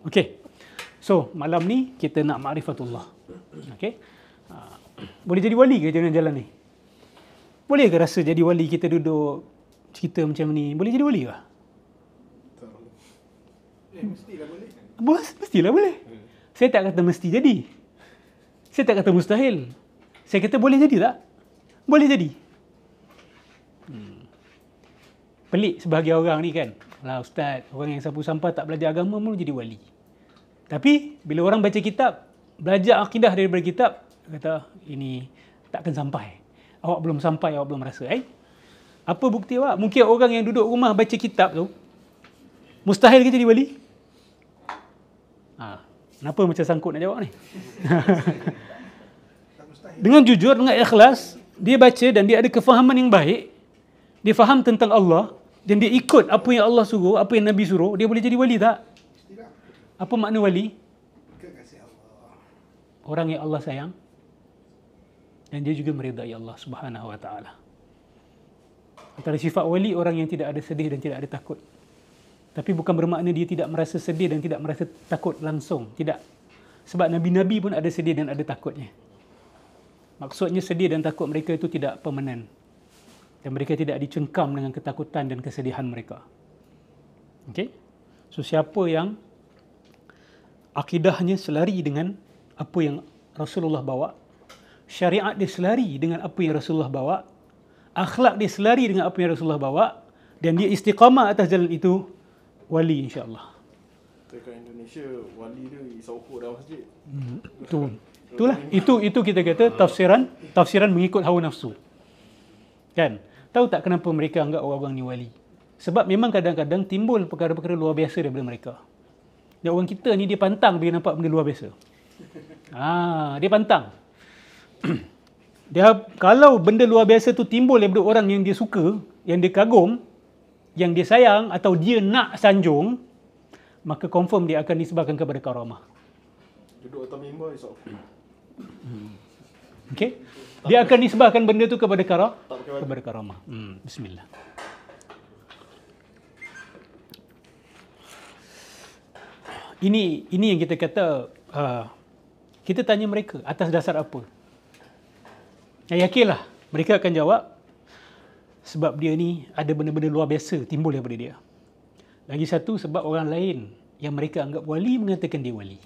Okey. So, malam ni kita nak ma'rifatullah. Okey. Boleh jadi wali ke dengan jalan ni? Boleh ke rasa jadi wali kita duduk cerita macam ni? Boleh jadi wali ke? Mestilah boleh. Mestilah boleh. Saya tak kata mesti jadi. Saya tak kata mustahil. Saya kata boleh jadi tak? Boleh jadi. Pelik sebahagian orang ni kan. Lah ustaz, orang yang sampah tak belajar agama pun jadi wali. Tapi bila orang baca kitab, belajar akidah daripada kitab, kata ini takkan sampai. Awak belum sampai, awak belum rasa. Apa bukti awak? Mungkin orang yang duduk rumah baca kitab tu, mustahil ke jadi wali? Kenapa macam sangkut nak jawab ni? Dengan jujur, dengan ikhlas, dia baca dan dia ada kefahaman yang baik, dia faham tentang Allah, dan dia ikut apa yang Allah suruh, apa yang Nabi suruh, dia boleh jadi wali tak? Apa makna wali? Kekasih Allah. Orang yang Allah sayang, dan dia juga meridai Allah Subhanahu wa taala. Antara sifat wali, orang yang tidak ada sedih dan tidak ada takut. Tapi bukan bermakna dia tidak merasa sedih dan tidak merasa takut langsung. Tidak. Sebab Nabi-Nabi pun ada sedih dan ada takutnya. Maksudnya sedih dan takut mereka itu tidak permanen. Dan mereka tidak dicengkam dengan ketakutan dan kesedihan mereka. Okey? So, siapa yang akidahnya selari dengan apa yang Rasulullah bawa, syariat dia selari dengan apa yang Rasulullah bawa, akhlak dia selari dengan apa yang Rasulullah bawa, dan dia istiqamah atas jalan itu, wali insya-Allah. Dekat Indonesia, wali dia isaukur dalam masjid. Itulah. Itu kita kata tafsiran mengikut hawa nafsu. Kan? Tahu tak kenapa mereka anggap orang-orang ni wali? Sebab memang kadang-kadang timbul perkara-perkara luar biasa daripada mereka. Dan orang kita ni dia pantang bila nampak benda luar biasa. Dia pantang. Dia kalau benda luar biasa tu timbul daripada orang yang dia suka, yang dia kagum, yang dia sayang atau dia nak sanjung, maka confirm dia akan disebabkan kepada karamah. Duduk atas mimbar isaukur. Okey? Dia akan disebabkan benda tu kepada karamah. Bismillah. Ini yang kita kata, kita tanya mereka atas dasar apa? Yakinlah mereka akan jawab, sebab dia ni ada benda-benda luar biasa timbul daripada dia. Lagi satu, sebab orang lain yang mereka anggap wali mengatakan dia wali.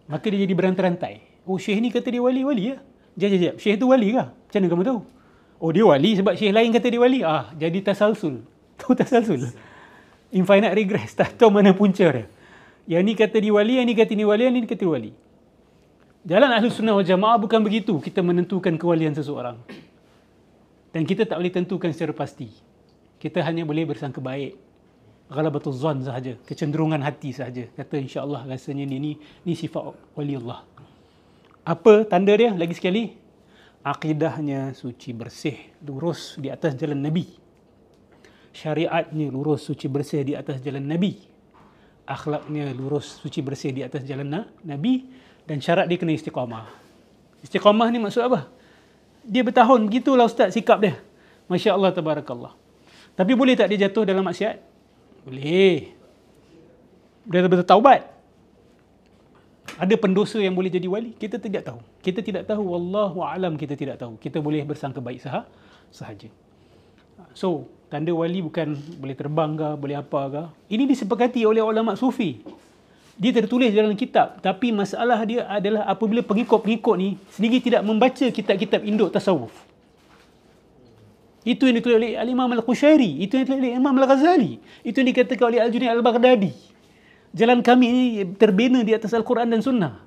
Maka dia jadi berantai-rantai. Oh, syekh ni kata dia wali ya? Jap. Syekh tu wali ke? Macam mana kamu tahu? Oh, dia wali sebab syekh lain kata dia wali. Jadi tasalsul. Tahu tasalsul? Infinite regress. Tak tahu mana punca dia. Yang ni kata dia wali, yang ni kata dia wali, yang ni kata dia wali. Jalan Ahlus Sunnah wal Jamaah bukan begitu kita menentukan kewalian seseorang. Dan kita tak boleh tentukan secara pasti. Kita hanya boleh bersangka baik. Ghalabatul zan sahaja, kecenderungan hati sahaja. Kata insya-Allah rasanya ni sifat wali Allah. Apa tanda dia? Lagi sekali, akidahnya suci bersih, lurus di atas jalan Nabi. Syariatnya lurus, suci bersih di atas jalan Nabi. Akhlaknya lurus, suci bersih di atas jalan Nabi, dan syarat dia kena istiqamah. Istiqamah ni maksud apa? Dia bertahun, begitulah ustaz sikap dia. Masya-Allah tabarakallah. Tapi boleh tak dia jatuh dalam maksiat? Boleh. Dia bertaubat. Ada pendosa yang boleh jadi wali? Kita tidak tahu. Kita tidak tahu. Wallahu a'lam, kita tidak tahu. Kita boleh bersangka baik sahaja. So, tanda wali bukan boleh terbang ke, boleh apa ke. Ini disepakati oleh ulama sufi. Dia tertulis dalam kitab. Tapi masalah dia adalah apabila pengikut-pengikut ni sendiri tidak membaca kitab-kitab induk tasawuf. Itu yang ditulis oleh Al-Imam Al-Qushairi. Itu yang ditulis oleh Imam Al-Ghazali. Itu yang dikatakan oleh Al-Junaid Al-Baghdadi. Jalan kami ini terbina di atas Al-Quran dan Sunnah.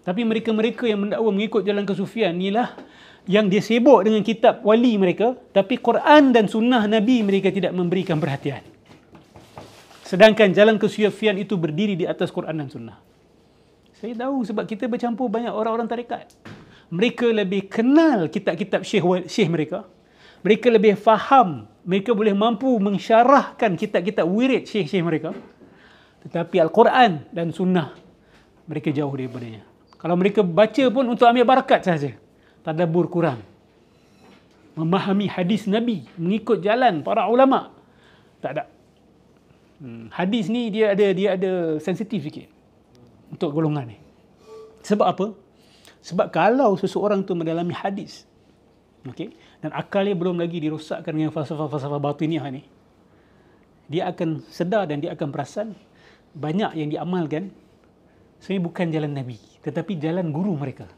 Tapi mereka-mereka yang mendakwa mengikut jalan kesufian inilah yang dia sibuk dengan kitab wali mereka, tapi Quran dan Sunnah Nabi mereka tidak memberikan perhatian. Sedangkan jalan kesufian itu berdiri di atas Quran dan Sunnah. Saya tahu sebab kita bercampur banyak orang-orang tarekat. Mereka lebih kenal kitab-kitab syekh mereka. Mereka lebih faham. Mereka boleh mampu mensyarahkan kitab-kitab wirid syekh-syekh mereka. Tetapi Al-Quran dan Sunnah, mereka jauh daripadanya. Kalau mereka baca pun untuk ambil barakat sahaja. Tadabbur kurang. Memahami hadis Nabi, mengikut jalan para ulama, tak ada. Hadis ni dia ada sensitif sikit untuk golongan ni. Sebab apa? Sebab kalau seseorang tu mendalami hadis, okey, dan akalnya belum lagi dirosakkan dengan falsafah-falsafah batiniah ni, dia akan sedar dan dia akan perasan banyak yang diamalkan sebenarnya bukan jalan Nabi, tetapi jalan guru mereka.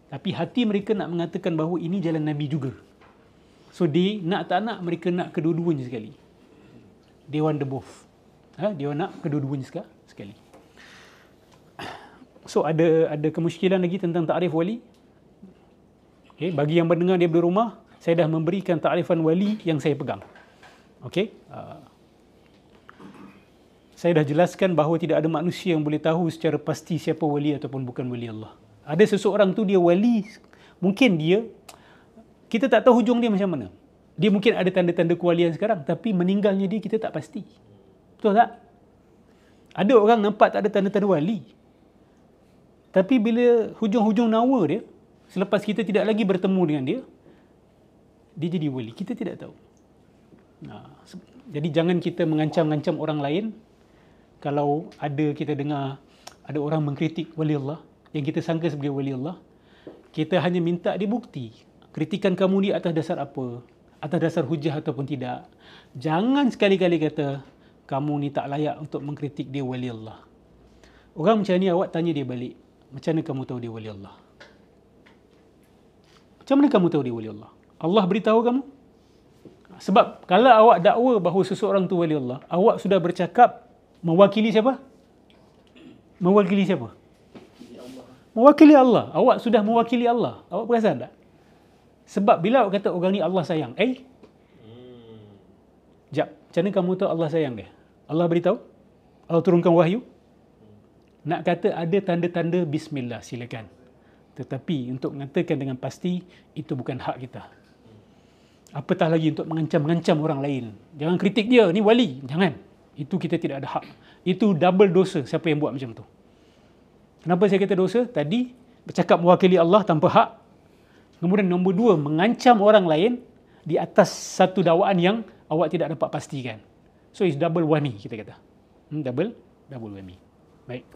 Tapi hati mereka nak mengatakan bahawa ini jalan Nabi juga. So dia nak tak nak, mereka nak kedua-duanya sekali. They want the both. Dia nak kedua-duanya sekali. So ada kemusykilan lagi tentang takrif wali. Okay, bagi yang mendengar daripada rumah, saya dah memberikan takrifan wali yang saya pegang. Okey. Saya dah jelaskan bahawa tidak ada manusia yang boleh tahu secara pasti siapa wali ataupun bukan wali Allah. Ada seseorang tu dia wali, mungkin kita tak tahu hujung dia macam mana. Dia mungkin ada tanda-tanda kewalian sekarang, tapi meninggalnya dia kita tak pasti. Betul tak? Ada orang nampak tak ada tanda-tanda wali, tapi bila hujung-hujung nyawa dia, selepas kita tidak lagi bertemu dengan dia, dia jadi wali. Kita tidak tahu. Jadi jangan kita mengancam-ngancam orang lain. Kalau kita dengar ada orang mengkritik wali Allah yang kita sangka sebagai wali Allah, kita hanya minta dia bukti. Kritikan kamu ni atas dasar apa? Atas dasar hujah ataupun tidak. Jangan sekali-kali kata kamu ni tak layak untuk mengkritik dia wali Allah. Orang macam ni awak tanya dia balik, macam mana kamu tahu dia wali Allah? Macam mana kamu tahu dia wali Allah? Allah beritahu kamu? Sebab kalau awak dakwa bahawa seseorang tu wali Allah, awak sudah bercakap mewakili siapa? Mewakili siapa? Mewakili Allah. Awak sudah mewakili Allah. Awak perasan tak? Sebab bila awak kata orang ni Allah sayang, jap, macam mana kamu tahu Allah sayang dia? Allah beritahu? Allah turunkan wahyu? Nak kata ada tanda-tanda bismillah, silakan. Tetapi untuk mengatakan dengan pasti, itu bukan hak kita. Apatah lagi untuk mengancam-ngancam orang lain. Jangan kritik dia, ni wali. Jangan. Itu kita tidak ada hak. Itu double dosa siapa yang buat macam tu. Kenapa saya kata dosa? Tadi, bercakap mewakili Allah tanpa hak. Kemudian nombor dua, mengancam orang lain di atas satu dakwaan yang awak tidak dapat pastikan. So, it's double whammy, kita kata. Double whammy. Baik.